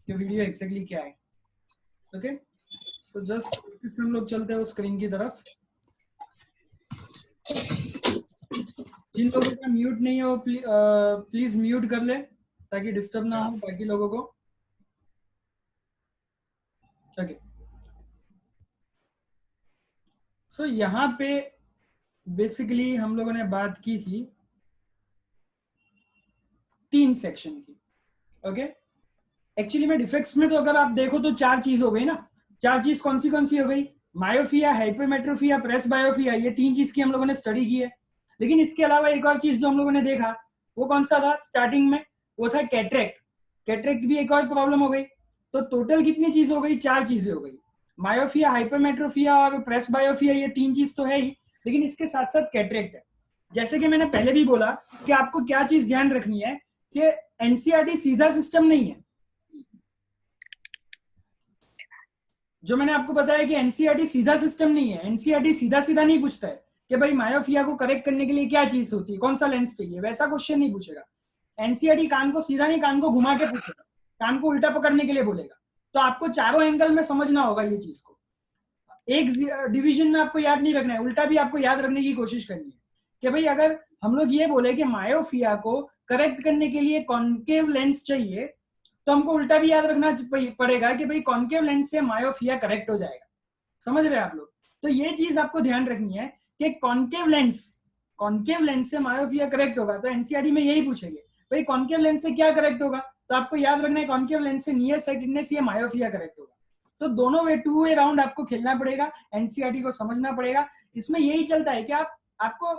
कि video exactly क्या है। ओके, सो जस्ट हम लोग चलते हैं उस स्क्रीन की तरफ। जिन लोगों का म्यूट नहीं हो प्लीज म्यूट कर ले ताकि डिस्टर्ब ना हो बाकी लोगों को। ओके, सो यहाँ पे बेसिकली हम लोगों ने बात की थी 3 सेक्शन की। ओके, एक्चुअली में डिफेक्ट्स में तो अगर आप देखो तो 4 चीज हो गई ना। 4 चीज कौन सी हो गई? मायोफिया, हाइपरमेट्रोफिया, प्रेस बायोफिया, ये 3 चीज की हम लोगों ने स्टडी की है। लेकिन इसके अलावा एक और चीज जो हम लोगों ने देखा वो कौन सा था स्टार्टिंग में? वो था कैटरेक्ट। कैटरेक्ट भी एक और प्रॉब्लम हो गई। तो टोटल कितनी चीज हो गई? 4 चीजें हो गई। मायोफिया, हाइपरमेट्रोफिया और प्रेस बायोफिया, ये 3 चीज तो है ही, लेकिन इसके साथ साथ कैटरेक्ट है। जैसे कि मैंने पहले भी बोला कि आपको क्या चीज ध्यान रखनी है कि एनसीईआरटी सीधा सिस्टम नहीं है। जो मैंने आपको बताया कि एनसीईआरटी सीधा सिस्टम नहीं है। एनसीईआरटी सीधा सीधा नहीं पूछता है कि भाई मायोफिया को करेक्ट करने के लिए क्या चीज होती है, कौन सा लेंस चाहिए, वैसा क्वेश्चन नहीं पूछेगा। एनसीईआरटी कान को सीधा नहीं, कान को घुमा के पूछेगा, कान को उल्टा पकड़ने के लिए बोलेगा। तो आपको चारों एंगल में समझना होगा ये चीज को। एक डिवीजन में आपको याद नहीं रखना है, उल्टा भी आपको याद रखने की कोशिश करनी है कि भाई अगर हम लोग ये बोले कि मायोफिया को करेक्ट करने के लिए कॉन्केव लेंस चाहिए, तो हमको उल्टा भी याद रखना पड़ेगा कि भाई कॉन्केव लेंस से मायोफिया करेक्ट हो जाएगा। समझ रहे हैं आप लोग? तो ये चीज आपको ध्यान रखनी है कि कॉन्केव लेंस से मायोफिया करेक्ट होगा। तो एनसीईआरटी में यही पूछेंगे भाई कॉन्केव लेंस से क्या करेक्ट होगा, तो आपको याद रखना है कॉन्केव लेंस से नियर साइटेडनेस या मायोफिया करेक्ट होगा। तो दोनों वे, 2 वे राउंड आपको खेलना पड़ेगा, एनसीईआरटी को समझना पड़ेगा। इसमें यही चलता है कि आपको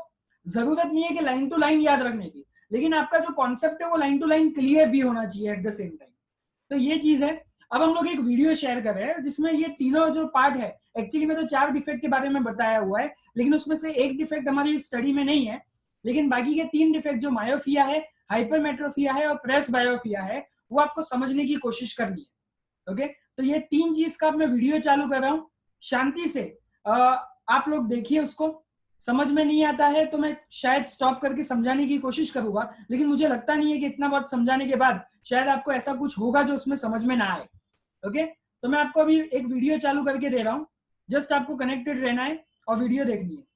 जरूरत नहीं है कि लाइन टू लाइन याद रखने की, लेकिन आपका जो कॉन्सेप्ट है वो लाइन टू लाइन क्लियर भी होना चाहिए एट द सेम टाइम। तो ये चीज है। अब हम लोग एक वीडियो शेयर कर रहे हैं जिसमें ये तीनों जो पार्ट है, एक्चुअली में तो 4 डिफेक्ट के बारे में बताया हुआ है, लेकिन उसमें से एक डिफेक्ट हमारी स्टडी में नहीं है। लेकिन बाकी के 3 डिफेक्ट जो मायोफिया है, हाइपरमेट्रोफिया है और प्रेस बायोफिया है, वो आपको समझने की कोशिश करनी है। ओके, तो ये 3 चीज का मैं वीडियो चालू कर रहा हूँ, शांति से आप लोग देखिए उसको। समझ में नहीं आता है तो मैं शायद स्टॉप करके समझाने की कोशिश करूंगा, लेकिन मुझे लगता नहीं है कि इतना बहुत समझाने के बाद शायद आपको ऐसा कुछ होगा जो उसमें समझ में ना आए। ओके, तो मैं आपको अभी एक वीडियो चालू करके दे रहा हूँ, जस्ट आपको कनेक्टेड रहना है और वीडियो देखनी है।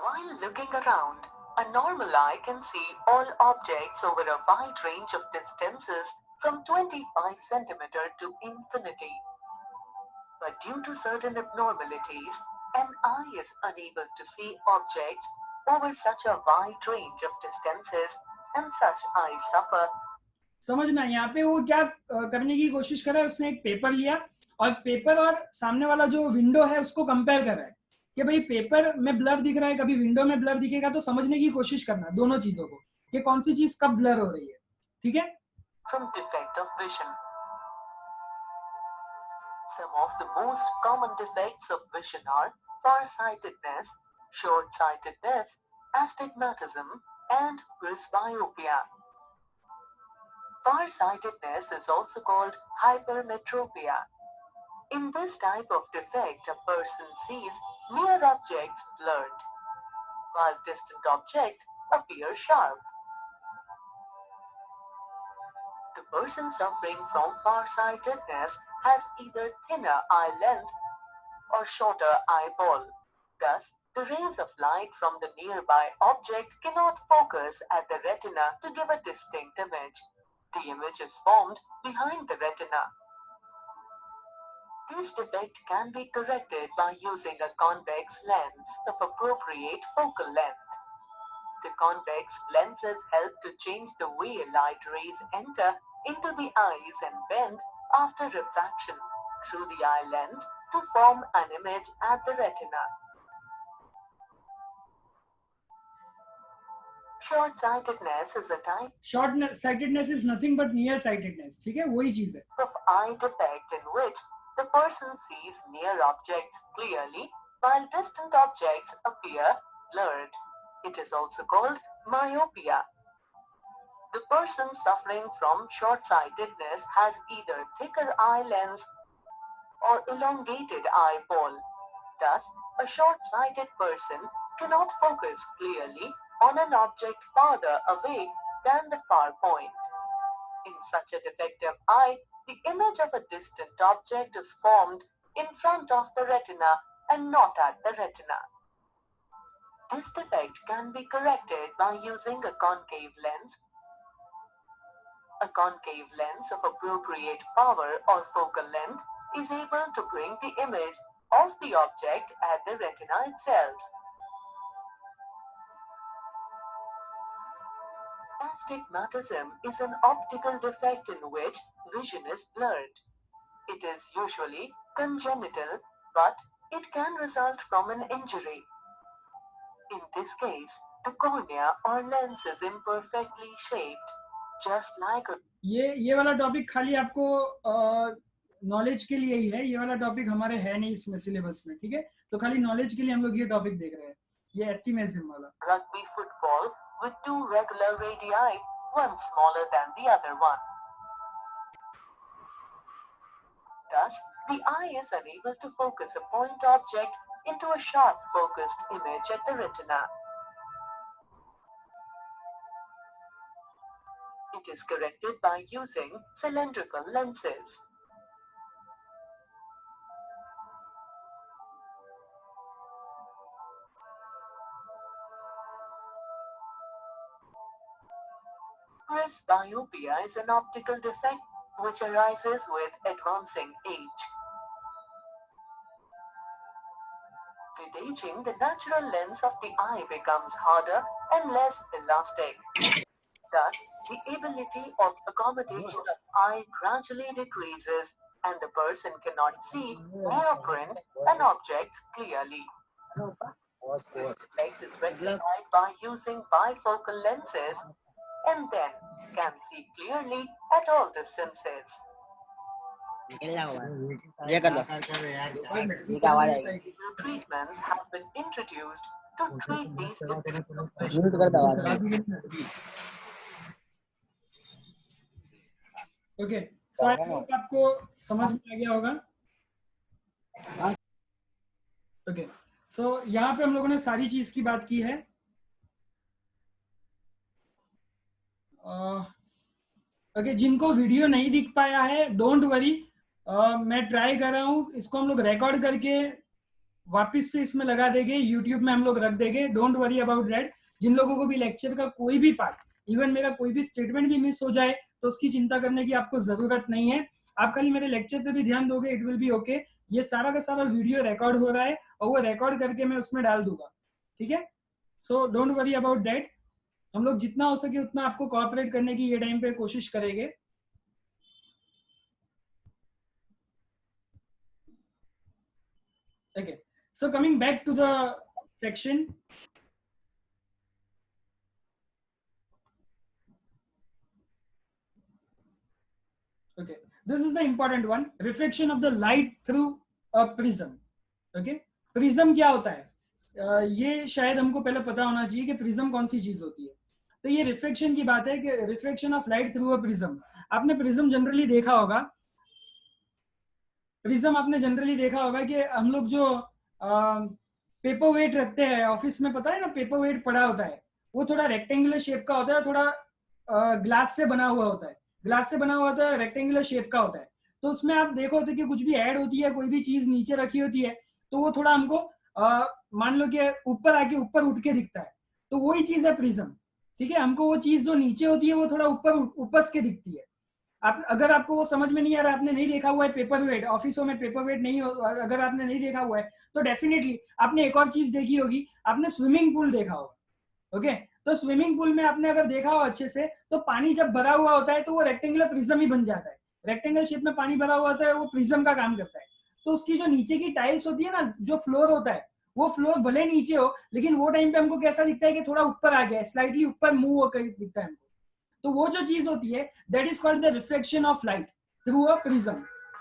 While looking around, a normal eye can see all objects over a wide range of distances from 25 cm to infinity. But due to certain abnormalities, an eye is unable to see objects over such a wide range of distances, and such eyes suffer. समझना, यहाँ पे वो क्या करने की कोशिश कर रहा है, उसने एक पेपर लिया और पेपर और सामने वाला जो विंडो है उसको कंपेयर कर रहा है कि भाई पेपर में ब्लर दिख रहा है, कभी विंडो में ब्लर दिखेगा, तो समझने की कोशिश करना दोनों चीजों को कि कौन सी चीज कब ब्लर हो रही है। ठीक है, From defect of vision. Some of the most common defects of vision are farsightedness, short-sightedness, astigmatism, and presbyopia. Farsightedness is also called hypermetropia. In this type of defect, a person sees near objects blurred, while distant objects appear sharp. The person suffering from farsightedness has either thinner eye length or shorter eyeball. Thus, the rays of light from the nearby object cannot focus at the retina to give a distinct image. The image is formed behind the retina. This defect can be corrected by using a convex lens of appropriate focal length. The convex lenses help to change the way light rays enter into the eyes and bend after refraction through the eye lens to form an image at the retina. Short-sightedness is a type short sightedness is nothing but near sightedness. ठीक है, वही चीज है। of eye defect in which the person sees near objects clearly while distant objects appear blurred. It is also called myopia. The person suffering from short-sightedness has either thicker eye lens or elongated eyeball. Thus, a short-sighted person cannot focus clearly on an object farther away than the far point. In such a defective eye, the image of a distant object is formed in front of the retina and not at the retina. This defect can be corrected by using a concave lens. A concave lens of appropriate power or focal length is able to bring the image of the object at the retina itself. Astigmatism is an optical defect in which vision is blurred. It is usually congenital, but it can result from an injury. In this case, the cornea or lens is imperfectly shaped, just like a ये वाला topic खाली आपको knowledge के लिए ही है, ये वाला topic हमारे है नहीं इसमें सिलेबस में, ठीक है? तो खाली नॉलेज के लिए हम लोग ये टॉपिक देख रहे हैं, ये एस्टिमेशन वाला. rugby football with two regular radii, one smaller than the other one. Thus, the eye is unable to focus a point object into a sharp focused image at the retina. It is corrected by using cylindrical lenses. Presbyopia is an optical defect which arises with advancing age. With aging, the natural lens of the eye becomes harder and less elastic. Thus, the ability of accommodation of eye gradually decreases and the person cannot see near print and objects clearly. This defect is rectified by using bifocal lenses and then can see clearly at all distances. Treatments have been introduced to treat these okay, so I hope आपको समझ में आ गया होगा. Okay, so यहाँ पे हम लोगों ने सारी चीज की बात की है. ओके, जिनको वीडियो नहीं दिख पाया है डोंट वरी, मैं ट्राई कर रहा हूँ, इसको हम लोग रिकॉर्ड करके वापस से इसमें लगा देंगे, यूट्यूब में हम लोग रख देंगे. Don't worry about that. जिन लोगों को भी लेक्चर का कोई भी पार्ट, इवन मेरा कोई भी स्टेटमेंट भी मिस हो जाए तो उसकी चिंता करने की आपको जरूरत नहीं है. आप खाली मेरे लेक्चर पे भी ध्यान दोगे, इट विल बी ओके. ये सारा का सारा वीडियो रिकॉर्ड हो रहा है और वो रिकॉर्ड करके मैं उसमें डाल दूंगा, ठीक है? So don't worry about that. हम लोग जितना हो सके उतना आपको कोऑपरेट करने की ये टाइम पे कोशिश करेंगे. Okay, so coming back to the section. Okay, this is the important one. Reflection of the light through a prism. Okay, prism क्या होता है? ये शायद हमको पहले पता होना चाहिए कि प्रिज्म कौन सी चीज होती है. तो ये रिफ्लेक्शन की बात है कि reflection of light through a prism. आपने प्रिज्म जनरली देखा होगा, प्रिज्म आपने जनरली देखा होगा कि हम लोग जो पेपर वेट रखते हैं ऑफिस में, पता है ना, पेपर वेट पड़ा होता है, वो थोड़ा रेक्टेंगुलर शेप का होता है, थोड़ा ग्लास से बना हुआ होता है, ग्लास से बना हुआ होता है, रेक्टेंगुलर शेप का होता है. तो उसमें आप देखो तो कि कुछ भी ऐड होती है, कोई भी चीज नीचे रखी होती है, तो वो थोड़ा हमको मान लो कि ऊपर आके ऊपर उठ के दिखता है. तो वही चीज है प्रिज्म, ठीक है? हमको वो चीज जो नीचे होती है वो थोड़ा ऊपर उपस के दिखती है. आप अगर आपको वो समझ में नहीं आ रहा, आपने नहीं देखा हुआ है पेपर वेट, ऑफिसों में पेपर वेट नहीं हो, अगर आपने नहीं देखा हुआ है तो डेफिनेटली आपने एक और चीज देखी होगी, आपने स्विमिंग पूल देखा होगा. ओके, तो स्विमिंग पूल में आपने अगर देखा हो अच्छे से, तो पानी जब भरा हुआ होता है तो वो रेक्टेंगुलर प्रिज्म ही बन जाता है. रेक्टेंगल शेप में पानी भरा हुआ होता है, वो प्रिज्म का काम करता है. तो उसकी जो नीचे की टाइल्स होती है ना, जो फ्लोर होता है, वो फ्लोर भले नीचे हो, लेकिन वो टाइम पे हमको कैसा दिखता है कि थोड़ा ऊपर आ गया है, स्लाइटली ऊपर मूव होकर दिखता है हमको. तो वो जो चीज होती है that is called the reflection of light through a prism.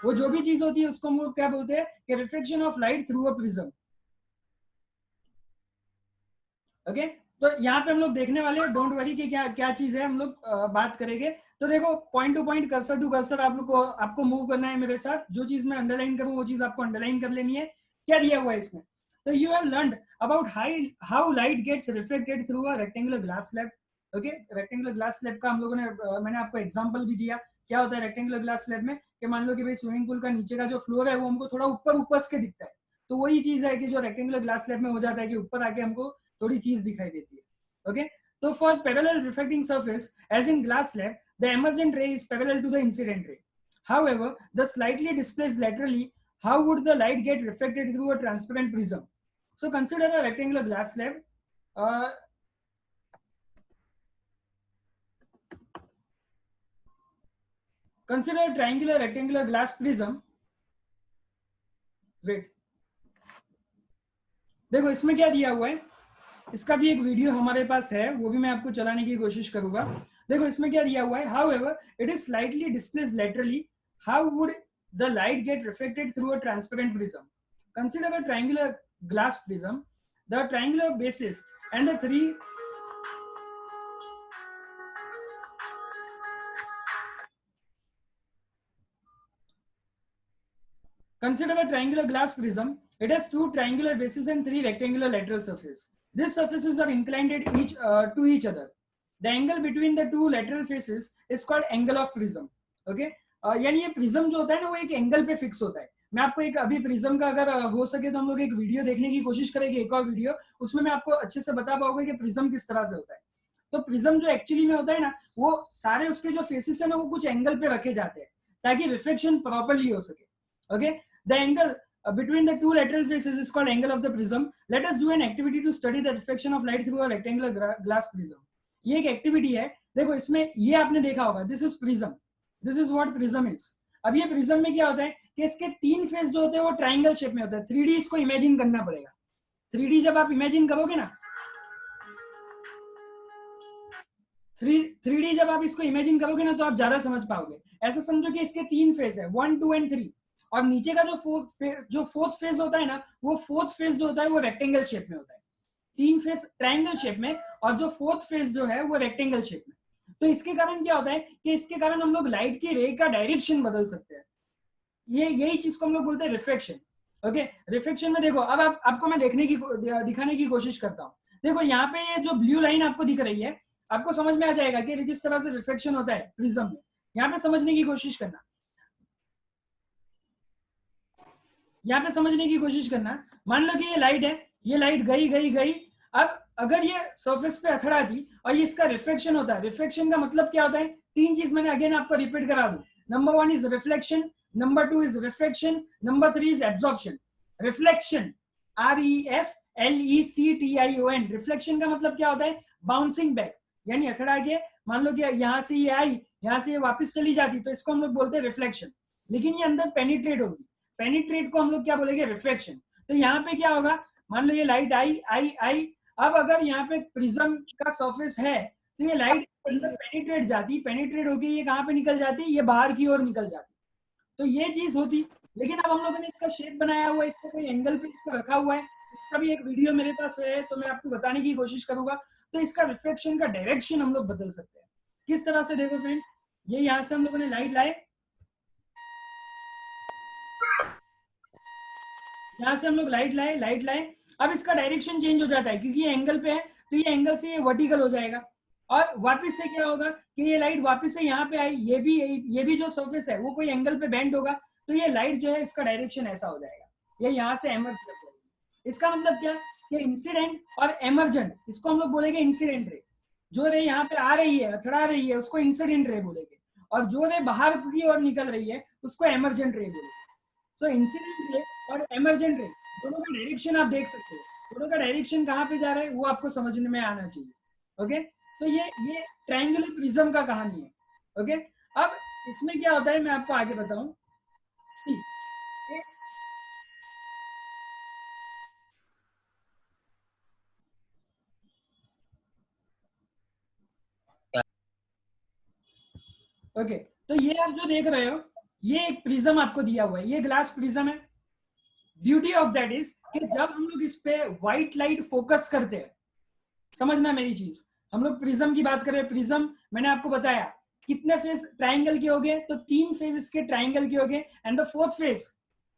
वो जो भी चीज होती है उसको हम लोग क्या बोलते हैं कि reflection of light through a prism. Okay, तो यहाँ पे हम लोग देखने वाले हैं, डोंट वरी कि क्या क्या चीज है, हम लोग बात करेंगे. तो देखो point to point, cursor to cursor आपको मूव करना है मेरे साथ। जो चीज मैं अंडरलाइन करूं वो चीज आपको अंडरलाइन कर लेनी है। क्या दिया हुआ है इसमें? तो you have learned about how light gets reflected through a rectangular glass slab. Okay, rectangular glass slab का हम लोगों ने मैंने आपको एग्जांपल भी दिया। क्या होता है रेक्टेंगुलर ग्लास स्लैब में कि मान लो कि भाई स्विमिंग पूल का नीचे का जो फ्लोर है वो हमको थोड़ा ऊपर ऊपर के दिखता है, तो वही चीज है कि जो रेक्टेंगुलर ग्लास स्लैब में हो जाता है कि ऊपर आके हमको थोड़ी चीज दिखाई देती है। ओके, तो for parallel reflecting surface as in glass slab, the emergent ray is parallel to the incident ray. However, the slightly displaced laterally, how would the light get reflected through a transparent prism? So consider a rectangular glass slab. Consider a triangular rectangular glass prism. Wait, देखो इसमें क्या दिया हुआ है, इसका भी एक video हमारे पास है, वो भी मैं आपको चलाने की कोशिश करूंगा। देखो इसमें क्या दिया हुआ है, however it is slightly displaced laterally, how would the light get reflected through a transparent prism? Consider a triangular glass prism. The triangular bases and the three consider a triangular glass prism. It has two triangular bases and three rectangular lateral surfaces. These surfaces are inclined at to each other. The angle between the two lateral faces is called angle of prism. Okay, यानी ये prism जो होता है ना वो एक angle पे fix होता है। मैं आपको एक अभी प्रिज्म का अगर हो सके तो हम लोग एक वीडियो देखने की कोशिश करेंगे, एक और वीडियो, उसमें मैं आपको अच्छे से बता पाऊंगा कि प्रिज्म किस तरह से होता है। तो प्रिज्म जो एक्चुअली में होता है ना, वो सारे उसके जो फेसेस है ना वो कुछ एंगल पे रखे जाते हैं ताकि रिफ्लेक्शन प्रॉपरली हो सके। Okay, the angle between the two lateral faces is called angle of the prism. Let us do an activity to study the reflection of light through a rectangular glass prism. ये एक activity है। देखो इसमें ये आपने देखा होगा, this is prism, this is what prism is. अब ये प्रिज्म में क्या होता है कि इसके तीन फेस जो होते हैं वो ट्राइंगल शेप में होता है। 3D इसको इमेजिन करना पड़ेगा। 3D जब आप इमेजिन करोगे ना, 3D जब आप इसको इमेजिन करोगे ना तो आप ज्यादा समझ पाओगे। ऐसा समझो कि इसके तीन फेस है, 1, 2 एंड 3, और नीचे का जो फोर्थ फेज होता है ना, वो फोर्थ फेज जो होता है वो रेक्टेंगल शेप में होता है। तीन फेस ट्रायंगल शेप में और जो फोर्थ फेज जो है वो रेक्टेंगल शेप में। तो इसके कारण क्या होता है कि इसके कारण हम लोग लाइट की रे का डायरेक्शन बदल सकते हैं। ये यही चीज को हम लोग बोलते हैं रिफ्लेक्शन। ओके, रिफ्लेक्शन में देखो अब आपको मैं दिखाने की कोशिश करता हूँ। देखो यहाँ पे ये जो ब्लू लाइन आपको दिख रही है, आपको समझ में आ जाएगा कि किस तरह से रिफ्लेक्शन होता है प्रिज्म में। यहाँ पे समझने की कोशिश करना, यहाँ पे समझने की कोशिश करना। मान लो कि ये लाइट है, ये लाइट गई गई गई। अब अगर ये सरफेस पे अथड़ाती और ये इसका रिफ्लेक्शन होता है, रिफ्लेक्शन का मतलब क्या होता है? तीन चीज मैंने अगेन आपको रिपीट करा दूं। Number 1 is reflection, number 2 is reflection, number 3 is absorption. Reflection, REFLECTION, reflection का मतलब क्या होता है? बाउंसिंग बैक, यानी अथड़ा के मान लो कि यहाँ से ये आई, यहाँ से ये वापस चली जाती, तो इसको हम लोग बोलते हैं रिफ्लेक्शन। लेकिन ये अंदर पेनिट्रेट होगी, पेनिट्रेट को हम लोग क्या बोलेंगे? रिफ्लेक्शन। तो यहाँ पे क्या होगा, मान लो ये लाइट आई आई आई, अब अगर यहाँ पे प्रिज्म का सरफेस है तो ये लाइट अंदर पेनिट्रेट जाती, पेनिट्रेट होके ये कहाँ पे निकल जाती? ये बाहर की ओर निकल जाती। तो ये चीज होती। लेकिन अब हम लोगों ने इसका शेप बनाया हुआ है, इसको कोई एंगल पे इसको रखा हुआ है, इसका भी एक वीडियो मेरे पास है तो मैं आपको बताने की कोशिश करूंगा। तो इसका रिफ्लेक्शन का डायरेक्शन हम लोग बदल सकते हैं। किस तरह से? देखो फ्रेंड्स, ये यहाँ से हम लोगों ने लाइट लाए, यहाँ से हम लोग लाइट लाए। अब इसका डायरेक्शन चेंज हो जाता है क्योंकि ये एंगल पे है, तो ये एंगल से ये वर्टिकल हो जाएगा। और वापस से क्या होगा कि ये लाइट वापस से यहाँ पे आई, ये भी जो सरफेस है वो कोई एंगल पे बेंड होगा, तो ये लाइट जो है इसका डायरेक्शन ऐसा हो जाएगा, ये यहाँ से एमर्ज कर जाएगी। इसका मतलब क्या कि इंसिडेंट और एमर्जेंट, इसको हम लोग बोलेंगे इंसिडेंट रे। जो रे यहाँ पे आ रही है, अथड़ा रही है, उसको इंसिडेंट रे बोलेंगे, और जो रे बाहर की ओर निकल रही है उसको एमर्जेंट रे बोलेंगे। तो इंसिडेंट रे और एमर्जेंट रे दोनों का डायरेक्शन आप देख सकते हो, दोनों का डायरेक्शन कहाँ पे जा रहा है वो आपको समझने में आना चाहिए। ओके, तो ये ट्रायंगुलर प्रिज्म का कहानी है। ओके, अब इसमें क्या होता है मैं आपको आगे बताऊं। ओके, तो ये आप जो देख रहे हो ये एक प्रिज्म आपको दिया हुआ है, ये ग्लास प्रिज्म है। ब्यूटी ऑफ दैट इज कि जब हम लोग इस पे व्हाइट लाइट फोकस करते हैं, समझना मेरी चीज, हम लोग प्रिज्म की बात करें, प्रिज्म मैंने आपको बताया कितने फेस ट्राइंगल के हो गए, तो 3 फेस इसके ट्राइंगल के हो गए, एंड द फोर्थ फेस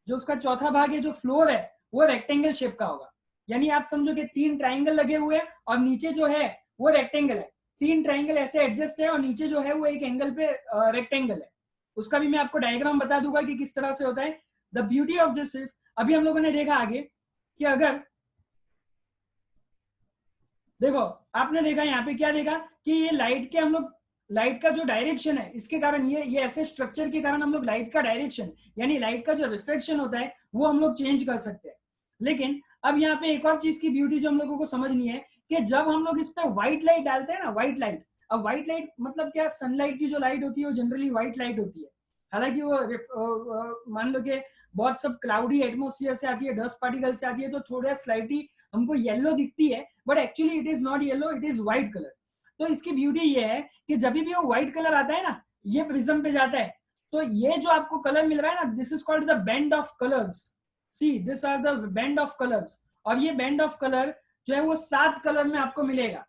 जो उसका चौथा भाग है, जो फ्लोर है, वो रेक्टेंगल शेप का होगा। यानी आप समझो कि 3 ट्राइंगल लगे हुए हैं और नीचे जो है वो रेक्टेंगल है, 3 ट्राइंगल ऐसे एडजस्ट है और नीचे जो है वो एक एंगल पे रेक्टेंगल है। उसका भी मैं आपको डायग्राम बता दूंगा कि किस तरह से होता है। The beauty of this is, अभी हम लोगों ने देखा आगे कि अगर देखो, आपने देखा यहाँ पे क्या देखा कि ये लाइट के हम लोग, लाइट का जो डायरेक्शन है इसके कारण, ये ऐसे स्ट्रक्चर के कारण हम लोग लाइट का डायरेक्शन यानी लाइट का जो रिफ्लेक्शन होता है वो हम लोग चेंज कर सकते हैं। लेकिन अब यहाँ पे एक और चीज की ब्यूटी जो हम लोगों को समझनी है कि जब हम लोग इस पे व्हाइट लाइट डालते हैं ना, व्हाइट लाइट, अब व्हाइट लाइट मतलब क्या, सनलाइट की जो लाइट होती है वो जनरली व्हाइट लाइट होती है। हालांकि वो मान लो कि बहुत सब क्लाउडी एटमोस्फियर से आती है, डस्ट पार्टिकल से आती है, तो थोड़ा स्लाइटली हमको येलो दिखती है, but actually it is not yellow, it is white colour. तो इसकी ब्यूटी ये है कि जब भी वो व्हाइट कलर आता है ना, ये प्रिज्म पे जाता है, तो ये जो आपको कलर मिल रहा है ना, this is called the band of colours. See this are the band of colours, और ये बैंड ऑफ कलर जो है वो 7 कलर में आपको मिलेगा।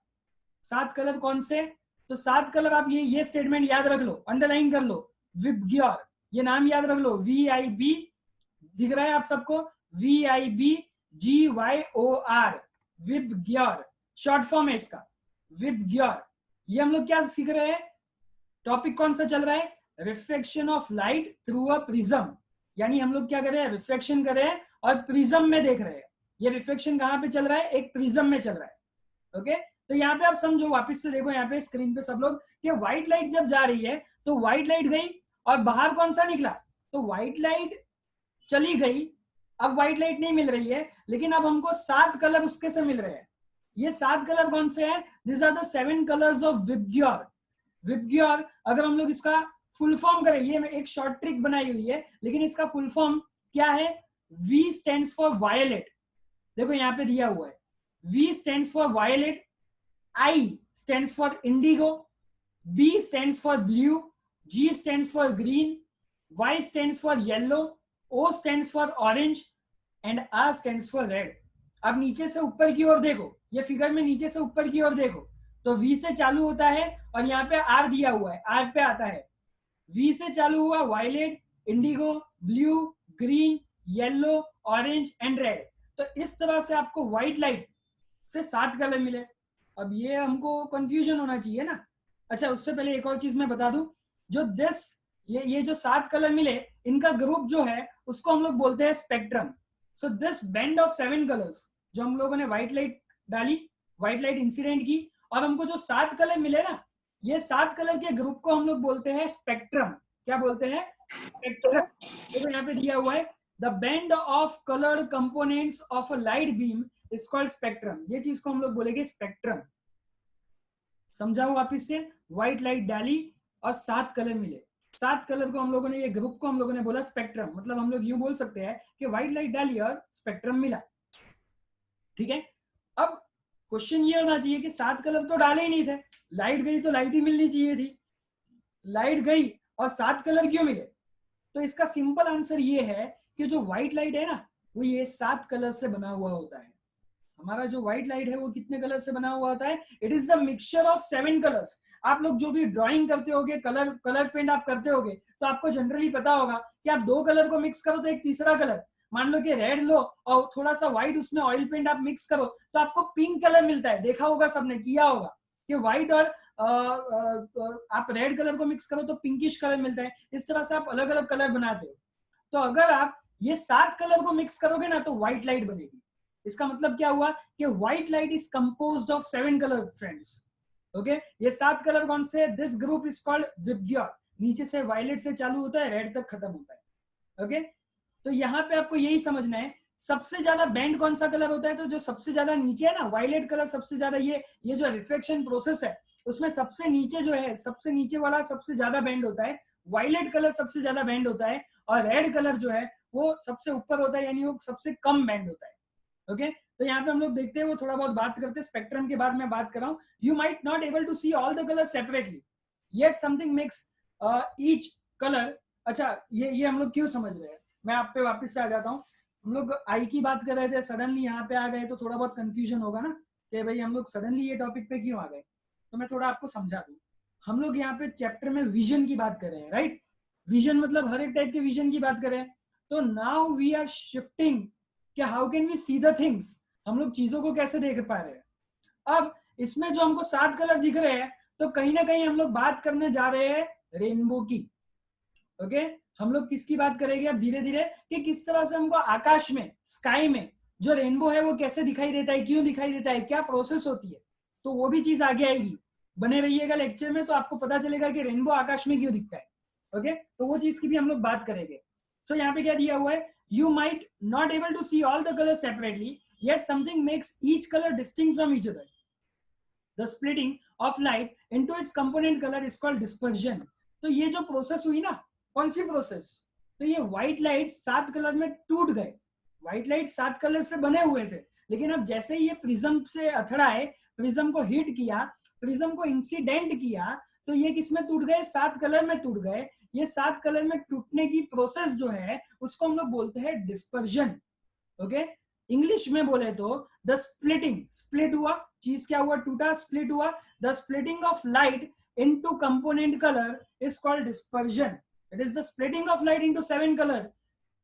7 कलर कौन से, तो 7 कलर आप ये स्टेटमेंट याद रख लो, अंडरलाइन कर लो, विबग्योर, ये नाम याद रख लो, VIB, दिख रहा है आप सबको, VIBGYOR, विबग्योर शॉर्ट फॉर्म है इसका, विबग्योर। ये हम लोग क्या सीख रहे हैं, टॉपिक कौन सा चल रहा है, reflection of light through a prism. यानी हम लोग क्या कर रहे हैं, रिफ्लेक्शन कर रहे हैं और प्रिज्म में देख रहे हैं। ये रिफ्लेक्शन कहां पे चल रहा है, एक प्रिज्म में चल रहा है। ओके, तो यहाँ पे आप समझो, वापस से देखो यहाँ पे स्क्रीन पे सब लोग, कि व्हाइट लाइट जब जा रही है तो व्हाइट लाइट गई और बाहर कौन सा निकला, तो व्हाइट लाइट चली गई, अब व्हाइट लाइट नहीं मिल रही है, लेकिन अब हमको 7 कलर उसके से मिल रहे हैं। ये 7 कलर कौन से हैं, this are the 7 colours of VIBGYOR. VIBGYOR अगर हम लोग इसका फुल फॉर्म करें, ये एक शॉर्ट ट्रिक बनाई हुई है, लेकिन इसका फुल फॉर्म क्या है, V स्टैंड्स फॉर वायलेट, देखो यहाँ पे दिया हुआ है, V stands for violet, I stands for indigo, B stands for blue, G stands for green, Y stands for yellow, O stands for orange, and R stands for red. अब नीचे से ऊपर की ओर देखो, ये फिगर में नीचे से ऊपर की ओर देखो, तो V से चालू होता है और यहाँ पे R दिया हुआ है, R पे आता है, V से चालू हुआ violet, indigo, blue, green, yellow, orange and red. तो इस तरह से आपको व्हाइट लाइट से 7 कलर मिले। अब ये हमको कंफ्यूजन होना चाहिए ना। अच्छा, उससे पहले एक और चीज मैं बता दूं, जो दिस ये जो 7 कलर मिले, इनका ग्रुप जो है उसको हम लोग बोलते हैं spectrum. So this band of 7 colours, जो हम लोगों ने व्हाइट लाइट डाली, व्हाइट लाइट इंसिडेंट की, और हमको जो 7 कलर मिले ना, ये 7 कलर के ग्रुप को हम लोग बोलते हैं स्पेक्ट्रम। क्या बोलते हैं, स्पेक्ट्रम। देखो यहाँ पे दिया हुआ है, the band of coloured components of a light beam is called spectrum. ये चीज को हम लोग बोलेंगे स्पेक्ट्रम। समझाऊं वापिस से, व्हाइट लाइट डाली और 7 कलर मिले, 7 कलर को हम लोगों ने, ये ग्रुप को हम लोगों ने बोला स्पेक्ट्रम। मतलब हम लोग यूं बोल सकते हैं कि व्हाइट लाइट डाली और स्पेक्ट्रम मिला। ठीक है, अब क्वेश्चन ये होना चाहिए कि 7 कलर तो डाले ही नहीं थे, लाइट गई तो लाइट ही मिलनी चाहिए थी, लाइट गई और 7 कलर क्यों मिले। तो इसका सिंपल आंसर ये है कि जो व्हाइट लाइट है ना, वो ये 7 कलर से बना हुआ होता है। हमारा जो व्हाइट लाइट है वो कितने कलर से बना हुआ होता है, it is the mixture of 7 colours. आप लोग जो भी ड्राइंग करते होगे, कलर पेंट आप करते होगे, तो आपको जनरली पता होगा कि आप 2 कलर को मिक्स करो तो एक तीसरा कलर, मान लो कि रेड लो और थोड़ा सा व्हाइट उसमें ऑयल पेंट आप मिक्स करो तो आपको पिंक कलर मिलता है। देखा होगा, सबने किया होगा कि व्हाइट और आप रेड कलर को मिक्स करो तो पिंकिश कलर मिलता है। इस तरह से आप अलग अलग कलर बनाते हो। तो अगर आप ये 7 कलर को मिक्स करोगे ना तो व्हाइट लाइट बनेगी। इसका मतलब क्या हुआ कि white light is composed of 7 colour friends. Okay, ये 7 कलर कौन से, this group is called VIBGYOR. नीचे से वायलेट से चालू होता है, रेड तक खत्म होता है। ओके, तो यहाँ पे आपको यही समझना है, सबसे ज्यादा बैंड कौन सा कलर होता है, तो जो सबसे ज्यादा नीचे है ना, वायलेट कलर सबसे ज्यादा, ये जो रिफ्लेक्शन प्रोसेस है उसमें सबसे नीचे जो है, सबसे नीचे वाला सबसे ज्यादा बैंड होता है, वायलेट कलर सबसे ज्यादा बैंड होता है, और रेड कलर जो है वो सबसे ऊपर होता है, यानी वो सबसे कम बैंड होता है। ओके, तो यहाँ पे हम लोग देखते हैं, वो थोड़ा बहुत बात करते हैं स्पेक्ट्रम के बाद मैं बात कर रहा हूँ। You might not able to see all the colour separately, yet something makes each colour. अच्छा, ये हम लोग क्यों समझ रहे हैं, मैं आप पे वापस से आ जाता हूँ। हम लोग आई की बात कर रहे थे, सडनली यहाँ पे आ गए तो थोड़ा बहुत कंफ्यूजन होगा ना कि भाई हम लोग सडनली ये टॉपिक पे क्यों आ गए, तो मैं थोड़ा आपको समझा दूँ। हम लोग यहाँ पे चैप्टर में विजन की बात कर रहे हैं, राइट? विजन मतलब हर एक टाइप के विजन की बात कर रहे हैं। तो नाउ वी आर शिफ्टिंग कि how can we see the things, हम लोग चीजों को कैसे देख पा रहे हैं। अब इसमें जो हमको 7 कलर दिख रहे हैं, तो कहीं ना कहीं हम लोग बात करने जा रहे हैं रेनबो की। ओके, हम लोग किसकी बात करेंगे अब धीरे धीरे, कि किस तरह से हमको आकाश में, स्काई में जो रेनबो है वो कैसे दिखाई देता है, क्यों दिखाई देता है, क्या प्रोसेस होती है। तो वो भी चीज आगे आएगी, बने रहिएगा लेक्चर में, तो आपको पता चलेगा कि रेनबो आकाश में क्यों दिखता है। ओके, तो वो चीज की भी हम लोग बात करेंगे। सो यहाँ पे क्या दिया हुआ है, you might not able to see all the colour separately, yet something makes each color distinct from each other. The splitting of light into its component color is called dispersion. तो ये जो प्रोसेस हुई ना, कौन सी process, तो ये white light 7 colour में टूट गए। व्हाइट लाइट 7 कलर से बने हुए थे, लेकिन अब जैसे ही ये प्रिज्म से अथड़ाए, प्रिज्म को हिट किया, प्रिज्म को इंसिडेंट किया, तो ये किस में टूट गए, 7 कलर में टूट गए। ये 7 कलर में टूटने की प्रोसेस जो है उसको हम लोग बोलते हैं डिस्पर्जन। ओके, इंग्लिश में बोले तो द स्प्लिटिंग, स्प्लिट हुआ, चीज क्या हुआ, टूटा, स्प्लिट हुआ। The splitting of light into component colour is called dispersion. It is the splitting of light into 7 colour,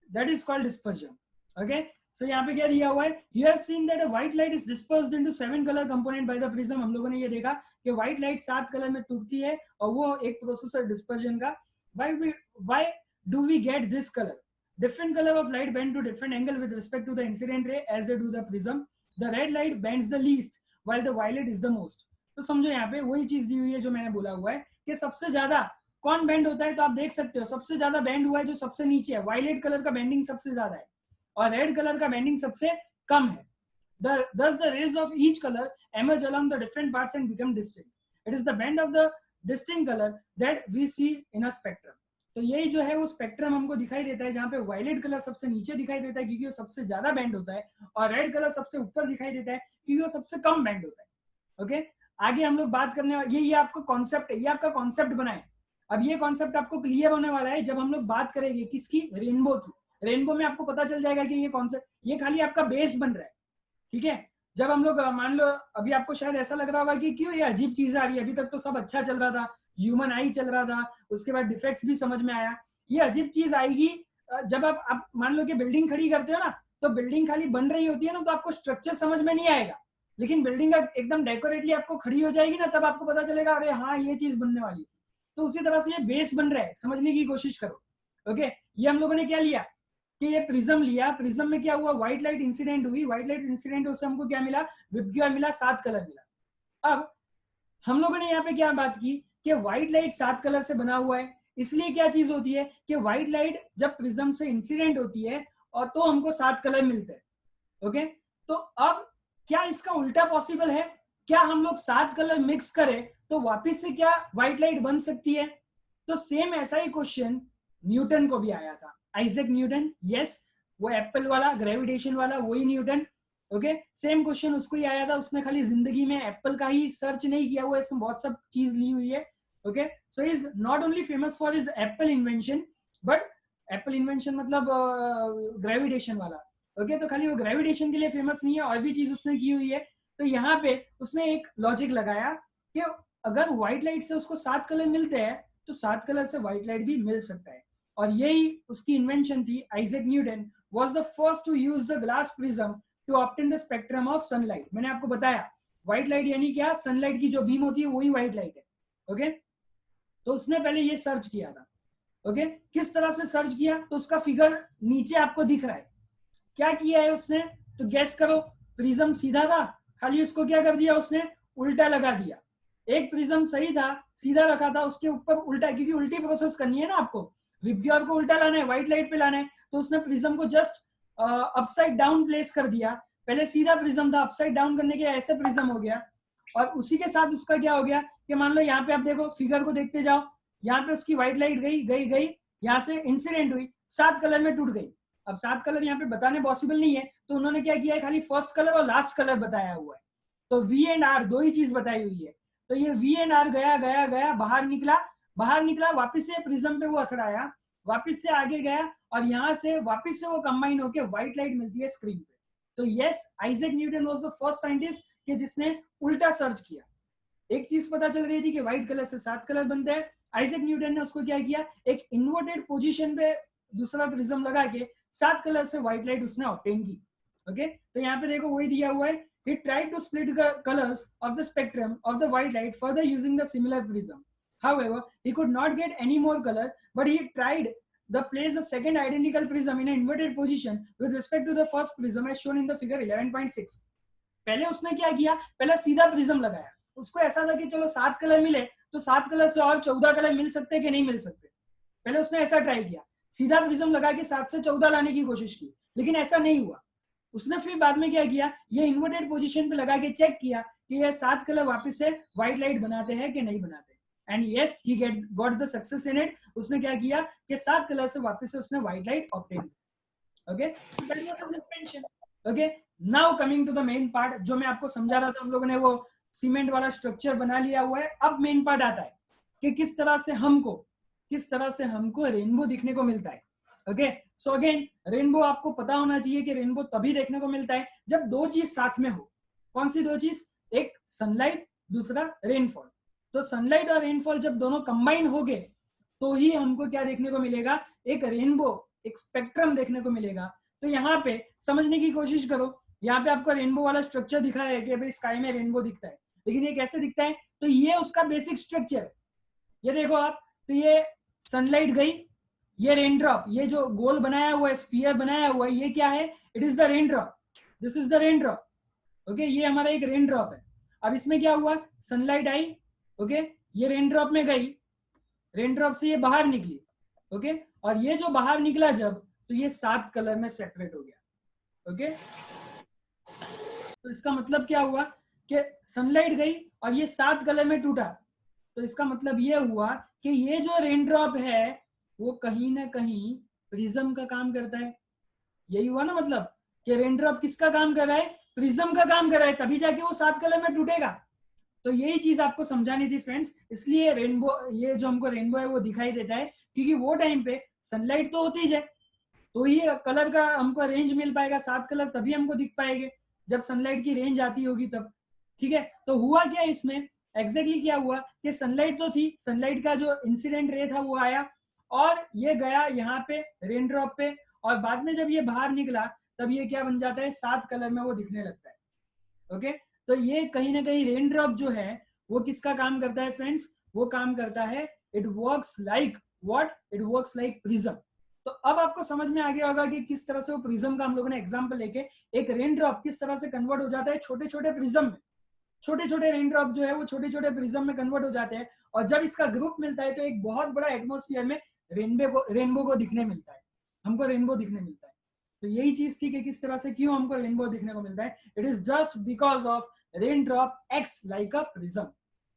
that is called dispersion. Okay, so यहाँ पे क्या दिया हुआ है, you have seen that a white light is dispersed into 7 colour component by the prism. हम लोगों ने ये देखा कि व्हाइट लाइट 7 कलर में टूटती है, और वो एक प्रोसेस है डिस्पर्जन का. why do we get this color? Different color of light bend to different angle with respect to the incident ray as they do the prism. The red light bends the least while the violet is the most. तो समझो यहाँ पे वही चीज दी हुई है जो मैंने बोला हुआ है कि सबसे ज्यादा कौन बेंड होता है, तो आप देख सकते हो सबसे ज्यादा बेंड हुआ है जो सबसे नीचे है, वायलेट कलर का बेंडिंग सबसे ज्यादा है, और रेड कलर का बेंडिंग सबसे कम है. Thus the rays of each color emerge along the different parts and become distinct. It is the bend of the distinct color that we see in a spectrum. तो यही जो है वो spectrum हमको दिखाई देता है, जहाँ पे वायलेट कलर सबसे नीचे दिखाई देता है क्योंकि वो सबसे ज्यादा बैंड होता है, और रेड कलर सबसे ऊपर दिखाई देता है क्योंकि वो सबसे कम बैंड होता है. ओके, आगे हम लोग बात करने वाले, ये आपका कॉन्सेप्ट है, ये आपका कॉन्सेप्ट बनाए. अब ये कॉन्सेप्ट आपको क्लियर होने वाला है जब हम लोग बात करेंगे किसकी, रेनबो की. रेनबो में आपको पता चल जाएगा कि ये कॉन्सेप्ट, ये खाली आपका बेस बन रहा है. ठीक है, जब हम लोग मान लो, अभी आपको शायद ऐसा लग रहा होगा कि क्यों ये अजीब चीज आ रही है, अभी तक तो सब अच्छा चल रहा था, ह्यूमन आई चल रहा था, उसके बाद डिफेक्ट्स भी समझ में आया. ये अजीब चीज आएगी जब आप मान लो कि बिल्डिंग खड़ी करते हो ना, तो बिल्डिंग खाली बन रही होती है ना, तो आपको स्ट्रक्चर समझ में नहीं आएगा, लेकिन बिल्डिंग एकदम डेकोरेटली आपको खड़ी हो जाएगी ना, तब आपको पता चलेगा अरे हाँ ये चीज बनने वाली है. तो उसी तरह से ये बेस बन रहा है, समझने की कोशिश करो. ओके, ये हम लोगों ने क्या लिया कि ये प्रिज्म लिया, प्रिज्म में क्या हुआ, व्हाइट लाइट इंसिडेंट हुई, व्हाइट लाइट इंसिडेंट से हमको क्या मिला, विबग्योर मिला, 7 कलर मिला. अब हम लोगों ने यहाँ पे क्या बात की कि व्हाइट लाइट 7 कलर से बना हुआ है, इसलिए क्या चीज होती है कि व्हाइट लाइट जब प्रिज्म से इंसिडेंट होती है और तो हमको 7 कलर मिलते हैं. ओके, तो अब क्या इसका उल्टा पॉसिबल है, क्या हम लोग 7 कलर मिक्स करें तो वापिस से क्या व्हाइट लाइट बन सकती है. तो सेम ऐसा ही क्वेश्चन न्यूटन को भी आया था, आइजैक न्यूटन. यस, वो एप्पल वाला ग्रेविटेशन वाला वही न्यूटन. ओके, सेम क्वेश्चन उसको ही आया था, उसने खाली जिंदगी में एप्पल का ही सर्च नहीं किया हुआ, इसमें बहुत सब चीज ली हुई है. Okay, so is not only famous for his Apple invention, but Apple invention मतलब ग्रेविटेशन वाला. ओके, तो खाली वो ग्रेविटेशन के लिए फेमस नहीं है, और भी चीज उसने की हुई है. तो यहाँ पे उसने एक लॉजिक लगाया कि अगर व्हाइट लाइट से उसको 7 कलर मिलते हैं तो 7 कलर से व्हाइट लाइट भी मिल सकता है, और यही उसकी इन्वेंशन थी. Isaac Newton was the first to use the glass prism to obtain the spectrum of sunlight. मैंने आपको बताया व्हाइट लाइट यानी क्या, सनलाइट की जो बीम होती है वही व्हाइट लाइट है. ओके, तो उसने पहले ये सर्च किया था. ओके, किस तरह से सर्च किया, तो उसका फिगर नीचे आपको दिख रहा है. क्या किया है उसने, तो गैस करो. प्रिज्म सीधा था, खाली उसको क्या कर दिया उसने, उल्टा लगा दिया. एक प्रिज्म सही था, सीधा रखा था, उसके ऊपर उल्टा, क्योंकि उल्टी प्रोसेस करनी है ना आपको, विबग्योर को उल्टा लाना है, व्हाइट लाइट पे लाना है, तो उसने प्रिज्म को जस्ट अपसाइड डाउन प्लेस कर दिया. पहले सीधा प्रिज्म था, अपसाइड डाउन करने के ऐसे प्रिज्म हो गया. और उसी के साथ उसका क्या हो गया कि मान लो यहाँ पे आप देखो, फिगर को देखते जाओ, यहाँ पे उसकी व्हाइट लाइट गई गई गई, यहाँ से इंसिडेंट हुई, 7 कलर में टूट गई. अब 7 कलर यहाँ पे बताने पॉसिबल नहीं है, तो उन्होंने क्या किया है, खाली फर्स्ट कलर और लास्ट कलर बताया हुआ है. तो वी एंड आर दो ही चीज बताई हुई है. तो ये वी एंड आर गया गया गया, बाहर निकला, वापिस से प्रिज्म पे वो अथड़ाया, वापिस से आगे गया, और यहाँ से वापिस से वो कंबाइन होकर व्हाइट लाइट मिलती है स्क्रीन पे. तो yes, Isaac Newton was the first scientist कि जिसने उल्टा सर्च किया. एक चीज पता चल गई थी कि व्हाइट कलर से 7 कलर बनते हैं। आइजैक न्यूटन ने उसको क्या किया, एक इन्वर्टेड पोजीशन पे दूसरा प्रिज्म लगा के 7 कलर से व्हाइट लाइट उसने ऑब्टेन की। ओके, तो यहाँ पे देखो वही दिया हुआ है, he tried to split the colors of the spectrum of the white light further using the similar prism. However, he could not get any more color, but he tried to place a second identical prism in an inverted position with respect to the first prism as shown in the figure 11.6. पहले उसने क्या किया, पहले सीधा prism लगाया, उसको ऐसा था कि चलो 7 कलर मिले तो 7 कलर से और 14 कलर मिल सकते हैं कि नहीं मिल सकते। पहले उसने ऐसा ट्राई किया, सीधा प्रिज्म लगा के 7 से 14 लाने की कोशिश की, लेकिन ऐसा नहीं हुआ। उसने फिर बाद में क्या किया, ये इन्वर्टेड पोजीशन पे लगा के चेक किया कि ये 7 कलर वापस से व्हाइट लाइट बनाते हैं कि नहीं बनाते, and yes he got the success in it. उसने क्या किया कि 7 कलर से वापस से उसने white light obtain. Okay, that was his invention. Okay, now coming to the main part, जो मैं आपको समझा रहा था, हम लोगों ने वो सीमेंट वाला स्ट्रक्चर बना लिया हुआ है। अब मेन पार्ट आता है कि किस तरह से हमको रेनबो दिखने को मिलता है। ओके, सो अगेन रेनबो आपको पता होना चाहिए कि रेनबो तभी देखने को मिलता है जब दो चीज साथ में हो। कौन सी दो चीज, एक सनलाइट, दूसरा रेनफॉल। तो सनलाइट और रेनफॉल जब दोनों कंबाइन हो गए तो ही हमको क्या देखने को मिलेगा, एक रेनबो, एक स्पेक्ट्रम देखने को मिलेगा। तो यहाँ पे समझने की कोशिश करो, यहाँ पे आपको रेनबो वाला स्ट्रक्चर दिखा है कि भाई स्काई में रेनबो दिखता है, लेकिन ये कैसे दिखता है, तो ये उसका बेसिक स्ट्रक्चर है। ये देखो आप, तो ये सनलाइट गई, ये रेन ड्रॉप, ये जो गोल बनाया हुआ है, स्फीयर बनाया हुआ है, ये क्या है, it is the rain drop, this is the rain drop. Okay, ये हमारा एक रेन ड्रॉप है। अब इसमें क्या हुआ, सनलाइट आई, ओके, ये रेन ड्रॉप में गई, रेन ड्रॉप से ये बाहर निकली, ओके, और ये जो बाहर निकला जब, तो ये 7 कलर में सेपरेट हो गया। ओके, तो इसका मतलब क्या हुआ कि सनलाइट गई और ये 7 कलर में टूटा। तो इसका मतलब ये हुआ कि ये जो रेन ड्रॉप है वो कहीं ना कहीं प्रिज्म का काम करता है। यही हुआ ना, मतलब कि रेन ड्रॉप किसका काम कर रहा है, प्रिज्म का काम कर रहा है, तभी जाके वो 7 कलर में टूटेगा। तो यही चीज आपको समझानी थी फ्रेंड्स, इसलिए रेनबो, ये जो हमको रेनबो है वो दिखाई देता है, क्योंकि वो टाइम पे सनलाइट तो होती है, तो ही कलर का हमको रेंज मिल पाएगा, 7 कलर तभी हमको दिख पाएंगे जब सनलाइट की रेंज आती होगी तब। ठीक है, तो हुआ क्या इसमें, एग्जैक्टली क्या हुआ कि सनलाइट तो थी, सनलाइट का जो इंसिडेंट रे था वो आया और ये गया यहाँ पे रेन ड्रॉप पे, और बाद में जब ये बाहर निकला तब ये क्या बन जाता है, 7 कलर में वो दिखने लगता है। ओके, तो ये कहीं ना कहीं रेन ड्रॉप जो है वो किसका काम करता है फ्रेंड्स, वो काम करता है, it works like what, it works like prism. तो अब आपको समझ में आ गया होगा कि किस तरह से वो प्रिज्म का हम लोगों ने एग्जांपल लेके एक रेन ड्रॉप किस तरह से कन्वर्ट हो जाता है छोटे छोटे प्रिज्म में। छोटे छोटे रेन ड्रॉप जो है वो छोटे छोटे प्रिज्म में कन्वर्ट हो जाते हैं, और जब इसका ग्रुप मिलता है तो एक बहुत बड़ा एटमोस्फियर में रेनबो को दिखने मिलता है, हमको रेनबो दिखने मिलता है। तो यही चीज थी कि किस तरह से क्यों हमको रेनबो दिखने को मिलता है, it is just because of rain drop acts like a prism.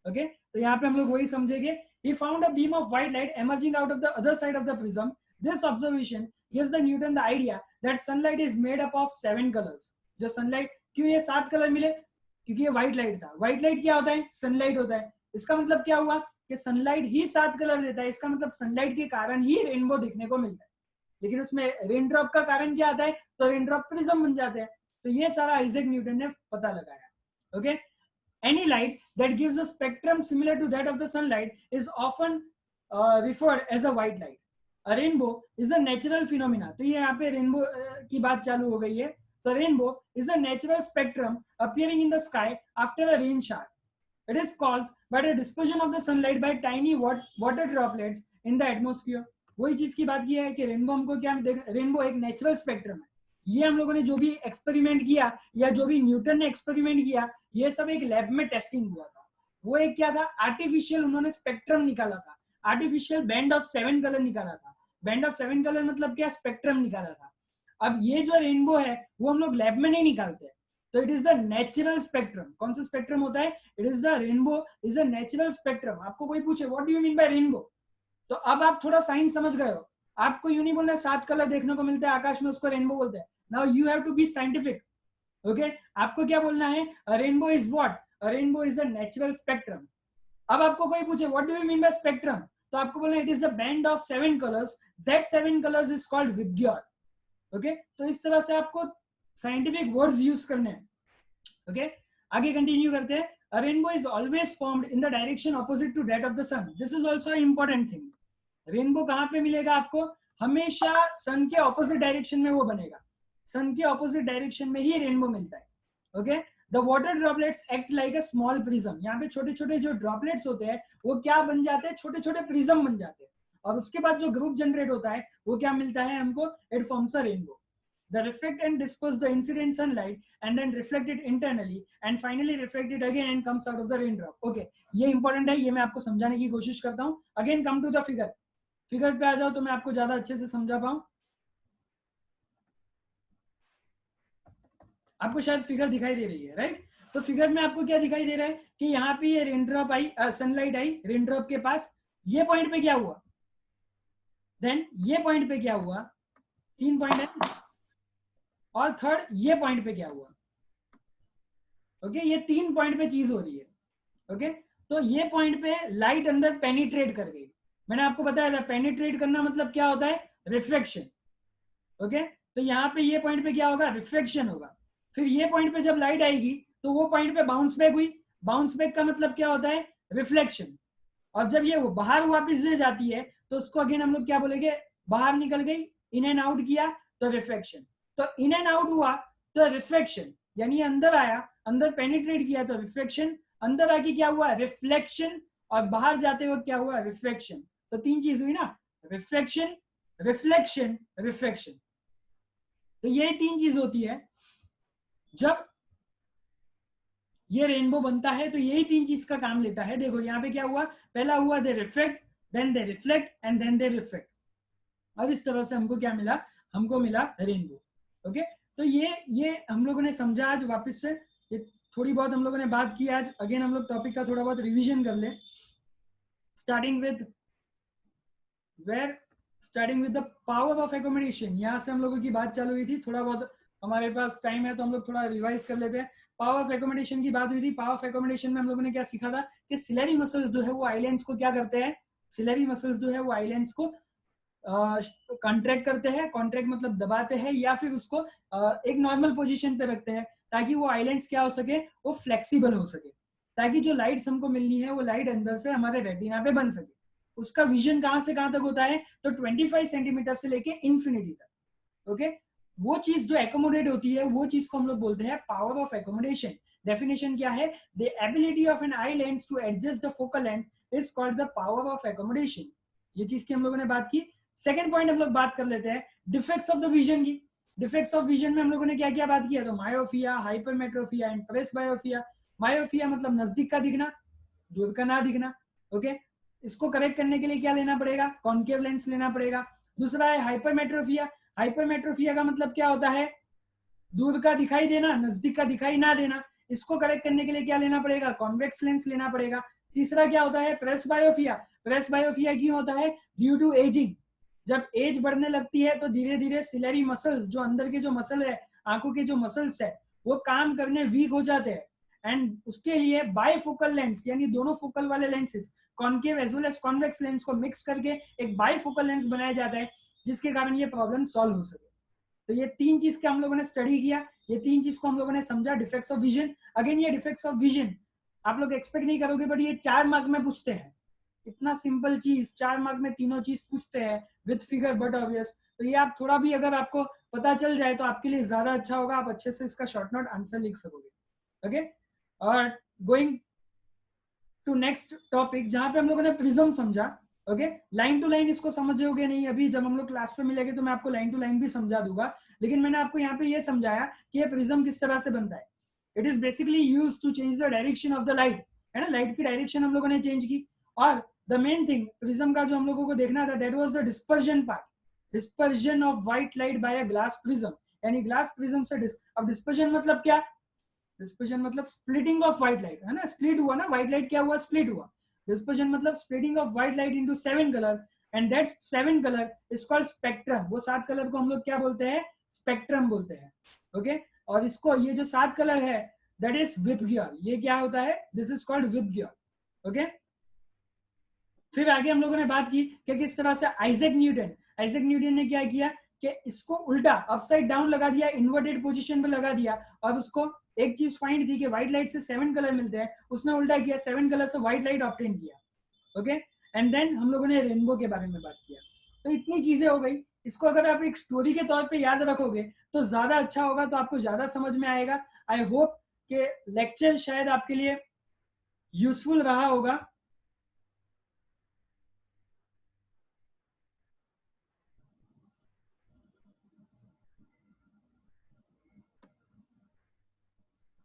Okay, तो यहाँ पे हम लोग वही समझेंगे, he found a beam of white light emerging out of the other side of the prism. This observation gives the Newton the idea that sunlight is made up of 7 colors. जो sunlight, क्यों ये 7 colour मिले, क्योंकि ये white light था। White light क्या होता है, सनलाइट होता है। इसका मतलब क्या हुआ कि सनलाइट ही 7 कलर देता है, इसका मतलब सनलाइट के कारण ही रेनबो दिखने को मिलता है। लेकिन उसमें रेन ड्रॉप का कारण क्या आता है, तो रेन ड्रॉप प्रिज्म बन जाते हैं। तो ये सारा आइजैक न्यूटन ने पता लगाया। Okay, any light that gives a spectrum similar to that of the sunlight is often referred as a white light. A rainbow is a natural phenomena. तो ये यहाँ पे रेनबो की बात चालू हो गई है। तो rainbow is a natural spectrum appearing in the sky after a rain shower. It is caused by the dispersion of the sunlight by tiny water droplets in the atmosphere. वही चीज की बात की है कि रेनबो हमको क्या, रेनबो एक नेचुरल स्पेक्ट्रम है। ये हम लोगों ने जो भी एक्सपेरिमेंट किया या जो भी न्यूटन ने एक्सपेरिमेंट किया, ये सब एक लैब में टेस्टिंग हुआ था। वो एक क्या था, आर्टिफिशियल उन्होंने स्पेक्ट्रम निकाला था, आर्टिफिशियल बैंड ऑफ 7 कलर निकाला था। बैंड ऑफ 7 कलर मतलब क्या, स्पेक्ट्रम निकाला था। अब ये जो रेनबो है वो हम लोग लैब में नहीं निकालते, तो it is the natural spectrum. कौन सा स्पेक्ट्रम होता है, it is the rainbow is a natural spectrum. आपको कोई पूछे what do you mean bye rainbow, तो अब आप थोड़ा साइंस समझ गए हो। आपको यूं नहीं बोलना 7 कलर देखने को मिलते हैं आकाश में, उसको रेनबो बोलते हैं। Now you have to be scientific. Okay, आपको क्या बोलना है, rainbow is what, rainbow is a natural spectrum. अब आपको कोई पूछे what do you mean by spectrum, तो आपको बोलना it is a band of 7 colours, that 7 colours is called VIBGYOR. Okay, तो इस तरह से आपको साइंटिफिक वर्ड्स यूज करने हैं। ओके, आगे कंटिन्यू करते हैं। A rainbow is always formed in the direction opposite to that of the sun. This is also an important thing. Rainbow कहाँ पे मिलेगा आपको? हमेशा सन के ऑपोजिट डायरेक्शन में वो बनेगा. सन के ऑपोजिट डायरेक्शन में ही रेनबो मिलता है. Okay. The water droplets act like a small prism. यहाँ पे छोटे छोटे जो ड्रॉपलेट्स होते हैं वो क्या बन जाते हैं? छोटे छोटे प्रिज्म बन जाते हैं. और उसके बाद जो ग्रुप जनरेट होता है वो क्या मिलता है हमको? It forms a rainbow. The reflect and disperse the incident sunlight and then reflect it internally and finally reflect it again and comes out of the raindrop. Okay, ये important है, ये मैं आपको समझाने की कोशिश करता हूँ. Again come to the figure. Figure पे आ जाओ तो मैं आपको ज्यादा अच्छे से समझा पाऊं. आपको शायद फिगर दिखाई दे रही है, राइट? तो फिगर में आपको क्या दिखाई दे रहा है कि यहाँ पे ये रेनड्रॉप आई, सनलाइट आई रेनड्रॉप के पास. ये पॉइंट पे क्या हुआ? देन ये पॉइंट पे क्या हुआ? 3 पॉइंट है. और थर्ड ये पॉइंट पे क्या हुआ? ओके, ये 3 पॉइंट पे चीज हो रही है. ओके, तो ये पॉइंट पे लाइट अंदर पेनिट्रेट कर गई. मैंने आपको बताया था पेनिट्रेट करना मतलब क्या होता है? रिफ्लेक्शन. ओके, तो यहाँ पे ये पॉइंट पे क्या होगा? रिफ्लेक्शन होगा. फिर ये पॉइंट पे जब लाइट आएगी तो वो पॉइंट पे बाउंस बैक हुई. बाउंस बैक का मतलब क्या होता है? रिफ्लेक्शन. और जब ये बाहर वापस ले जाती है तो उसको अगेन हम लोग क्या बोलेंगे? बाहर निकल गई, इन एंड आउट किया तो रिफ्लेक्शन. तो इन एंड आउट हुआ तो रिफ्लेक्शन, यानी अंदर आया, अंदर पेनिट्रेट किया तो रिफ्लेक्शन, अंदर आके क्या हुआ? रिफ्लेक्शन. और बाहर जाते हुए क्या हुआ? रिफ्लेक्शन. तो 3 चीज हुई ना, रिफ्लेक्शन, रिफ्लेक्शन, रिफ्लेक्शन. तो ये 3 चीज होती है. जब ये रेनबो बनता है तो यही 3 चीज का काम लेता है. देखो यहाँ पे क्या हुआ? पहला हुआ they reflect, then they reflect and then they reflect. और इस तरह से हमको क्या मिला? हमको मिला रेनबो. ओके, तो ये हम लोगों ने समझा आज. वापस से ये थोड़ी बहुत हम लोगों ने बात की आज. अगेन हम लोग टॉपिक का थोड़ा बहुत रिवीजन कर ले. Starting with the power of accommodation. यहाँ से हम लोगों की बात चालू हुई थी. थोड़ा बहुत हमारे पास टाइम है तो हम लोग थोड़ा रिवाइज कर लेते हैं. पावर ऑफ एकोमोडेशन की बात हुई थी. पावर ऑफ एकोमोडेशन में हम लोगों ने क्या सीखा था कि सिलेरी मसल्स जो है वो आइलैंड्स को क्या करते हैं? सिलेरी मसल्स जो है वो आइलैंड्स को कॉन्ट्रैक्ट करते हैं. कॉन्ट्रैक्ट मतलब दबाते हैं या फिर उसको एक नॉर्मल पोजीशन पे रखते हैं ताकि वो आइलैंड्स क्या हो सके? वो फ्लेक्सिबल हो सके, ताकि जो लाइट्स हमको मिलनी है वो लाइट अंदर से हमारे रेटिना पे बन सके. उसका विजन कहां से कहां तक होता है? तो 25 सेंटीमीटर से लेके इंफिनिटी तक. ओके, वो चीज जो एकोमोडेट होती है वो चीज को हम लोग बोलते हैं पावर ऑफ एकोमोडेशन. डेफिनेशन क्या है? The ability of an eye lens to adjust the focal length is called the power of accommodation. ये चीज की हम लोगों ने बात की. सेकंड पॉइंट हम लोग बात कर लेते हैं डिफेक्ट्स ऑफ द विजन की. डिफेक्ट्स ऑफ विजन में हम लोगों ने क्या क्या बात किया? तो myopia, hypermetropia and presbyopia. Myopia मतलब नजदीक का दिखना, दूर का ना दिखना. ओके, इसको करेक्ट करने के लिए क्या लेना पड़ेगा? कॉन्केव लेंस लेना पड़ेगा. दूसरा है हाइपरमेट्रोपिया. हाइपरमेट्रोपिया का मतलब क्या होता है? दूर का दिखाई देना, नजदीक का दिखाई ना देना. इसको करेक्ट करने के लिए क्या लेना पड़ेगा? कॉन्वेक्स लेंस लेना पड़ेगा. तीसरा क्या होता है? प्रेसबायोपिया. प्रेसबायोपिया क्यों होता है? Due to ageing. जब एज बढ़ने लगती है तो धीरे धीरे सिलेरी मसल्स, जो अंदर के जो मसल है, आंखों के जो मसल्स है, वो काम करने वीक हो जाते हैं. एंड उसके लिए बाइफोकल लेंस, यानी दोनों फोकल वाले lenses, concave as well as convex lens को मिक्स करके एक बाइफोकल लेंस बनाया जाता है, जिसके कारण ये प्रॉब्लम सॉल्व हो सके. तो ये 3 चीज का हम लोगों ने स्टडी किया. ये 3 चीज को हम लोगों ने समझा. Defects of vision. अगेन ये डिफेक्ट्स ऑफ विजन आप लोग एक्सपेक्ट नहीं करोगे, बट ये 4 मार्क में पूछते हैं. इतना सिंपल चीज 4 मार्क में तीनों चीज पूछते हैं विद फिगर बट ऑब्वियस. तो ये आप थोड़ा भी अगर आपको पता चल जाए तो आपके लिए ज्यादा अच्छा होगा. आप अच्छे से इसका शॉर्ट नोट आंसर लिख सकोगे. ओके, और गोइंग टू नेक्स्ट टॉपिक जहां पे हम लोगों ने प्रिज्म समझा. ओके, लाइन टू लाइन इसको समझोगे नहीं. अभी जब हम लोग क्लास पे मिलेंगे तो मैं आपको लाइन टू लाइन भी समझा दूंगा, लेकिन मैंने आपको यहाँ पे ये समझाया कि ये प्रिज्म किस तरह से बनता है. It is basically used to change the direction of the light. है ना, लाइट की डायरेक्शन हम लोगों ने चेंज की. और द मेन थिंग प्रिज्म का जो हम लोगों को देखना था, that was the dispersion part. Dispersion of white light by a glass prism, यानी ग्लास प्रिज्म से अब डिस्पर्जन मतलब क्या? डिस्पर्जन मतलब स्प्लिटिंग ऑफ व्हाइट लाइट. है ना, स्प्लिट हुआ ना, व्हाइट लाइट क्या हुआ? स्प्लिट हुआ. डिस्पर्जन मतलब splitting of white light into 7 colour, and that 7 colour is called spectrum. वो 7 कलर को हम लोग क्या बोलते हैं? स्पेक्ट्रम बोलते हैं. ओके, और इसको ये जो 7 कलर है दैट इज विप गियर. ये क्या होता है? This is called whip gear. Okay, फिर आगे हम लोगों ने बात की कि किस तरह से आइजैक न्यूटन ने क्या किया कि इसको उल्टा अपसाइड डाउन लगा दिया, इन्वर्टेड पोजीशन पे लगा दिया, और उसको एक चीज फाइंड थी कि व्हाइट लाइट से 7 कलर मिलते हैं, उसने उल्टा किया, 7 कलर से व्हाइट लाइट ऑब्टेन किया। ओके, एंड देन हम लोगों ने रेनबो के बारे में बात किया। तो इतनी चीजें हो गई, इसको अगर आप एक स्टोरी के तौर पे याद रखोगे तो ज्यादा अच्छा होगा, तो आपको ज्यादा समझ में आएगा। आई होप कि लेक्चर शायद आपके लिए यूजफुल रहा होगा।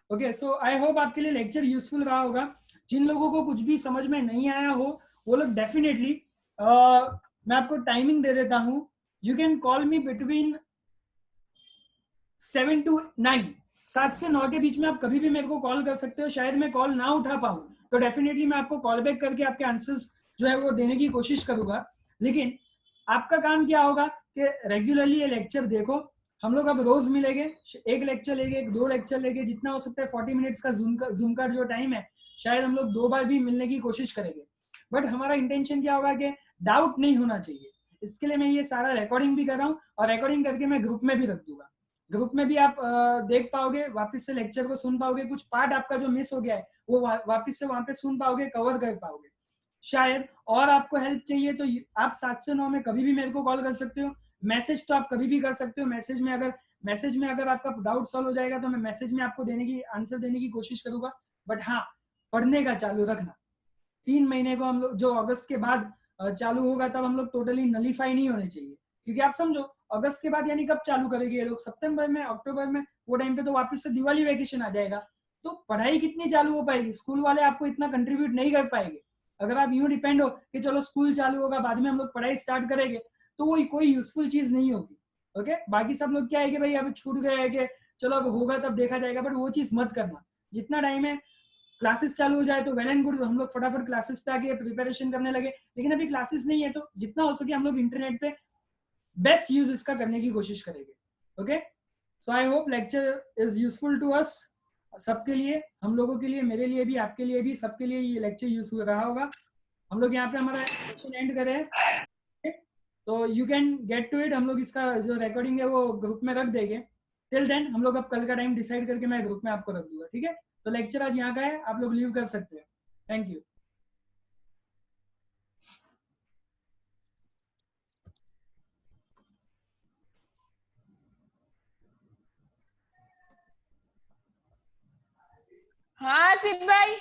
ओके, सो आई होप आपके लिए लेक्चर यूजफुल रहा होगा। जिन लोगों को कुछ भी समझ में नहीं आया हो वो लोग डेफिनेटली, मैं आपको टाइमिंग दे देता हूं। You can call me between 7 to 9, 7 से 9 के बीच में आप कभी भी मेरे को कॉल कर सकते हो। शायद मैं कॉल ना उठा पाऊं तो डेफिनेटली मैं आपको कॉल बैक करके आपके आंसर्स जो है वो देने की कोशिश करूंगा। लेकिन आपका काम क्या होगा कि रेगुलरली ये लेक्चर देखो। हम लोग अब रोज मिलेंगे, एक लेक्चर लेंगे, 2 लेक्चर लेंगे, जितना हो सकता है 40 मिनट्स का जूम का जो टाइम है, शायद हम लोग 2 बार भी मिलने की कोशिश करेंगे। बट हमारा इंटेंशन क्या होगा कि डाउट नहीं होना चाहिए। इसके लिए मैं ये सारा रिकॉर्डिंग भी कर रहा हूँ, और रिकॉर्डिंग करके मैं ग्रुप में भी रख दूंगा। ग्रुप में भी आप देख पाओगे, वापस से लेक्चर को सुन पाओगे, कुछ पार्ट आपका जो मिस हो गया है वो वापस से वहां पे सुन पाओगे, कवर कर पाओगे शायद। और आपको हेल्प चाहिए तो आप 7 से 9 में कभी भी मेरे को कॉल कर सकते हो। मैसेज तो आप कभी भी कर सकते हो। मैसेज में अगर आपका डाउट सॉल्व हो जाएगा तो मैं मैसेज में आपको देने की आंसर देने की कोशिश करूंगा। बट हाँ, पढ़ने का चालू रखना। 3 महीने को हम लोग जो अगस्त के बाद चालू होगा तब हम लोग टोटली नलीफाई नहीं होने चाहिए। क्योंकि आप समझो, अगस्त के बाद यानी कब चालू करेंगे ये लोग? सितंबर में, अक्टूबर में, वो टाइम पे तो वापस से दिवाली वैकेशन आ जाएगा। तो पढ़ाई कितनी चालू हो पाएगी? स्कूल वाले आपको इतना कंट्रीब्यूट नहीं कर पाएंगे। अगर आप यूं डिपेंड हो कि चलो स्कूल चालू होगा बाद में हम लोग पढ़ाई स्टार्ट करेंगे, तो वो कोई यूजफुल चीज नहीं होगी। ओके, बाकी सब लोग क्या है कि भाई अभी छूट गए है कि चलो अब होगा तब देखा जाएगा, बट वो चीज मत करना। जितना टाइम है क्लासेस चालू हो जाए तो वेल एंड गुड, हम लोग फटाफट क्लासेस पे आके प्रिपरेशन करने लगे। लेकिन अभी क्लासेस नहीं है तो जितना हो सके हम लोग इंटरनेट पे बेस्ट यूज इसका करने की कोशिश करेंगे। Okay, so I hope lecture is useful to us, सबके लिए, हम लोगों के लिए, मेरे लिए भी, आपके लिए भी, सबके लिए ये लेक्चर यूजफुल रहा होगा। हम लोग यहाँ पे हमारा सेशन एंड करें। तो you can get to it. हम लोग इसका जो रिकॉर्डिंग है वो ग्रुप में रख देंगे। टिल देन हम लोग अब कल का टाइम डिसाइड करके मैं ग्रुप में आपको रख दूंगा। ठीक है, तो लेक्चर आज यहाँ का है, आप लोग लीव कर सकते हैं। Thank you. हाँ सिप भाई।